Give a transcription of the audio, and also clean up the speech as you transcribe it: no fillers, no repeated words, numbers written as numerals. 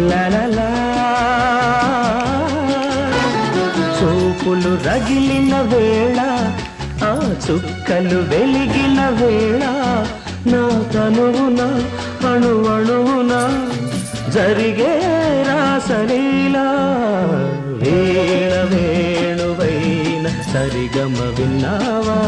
లలలా చూపులు రగిలిన వేళ ఆ చుక్కలు వెలిగిన వేళ నా తనువున అణువణువున జరిగే రాసలీలా వీణ వేణువైన సరిగమ విన్నావా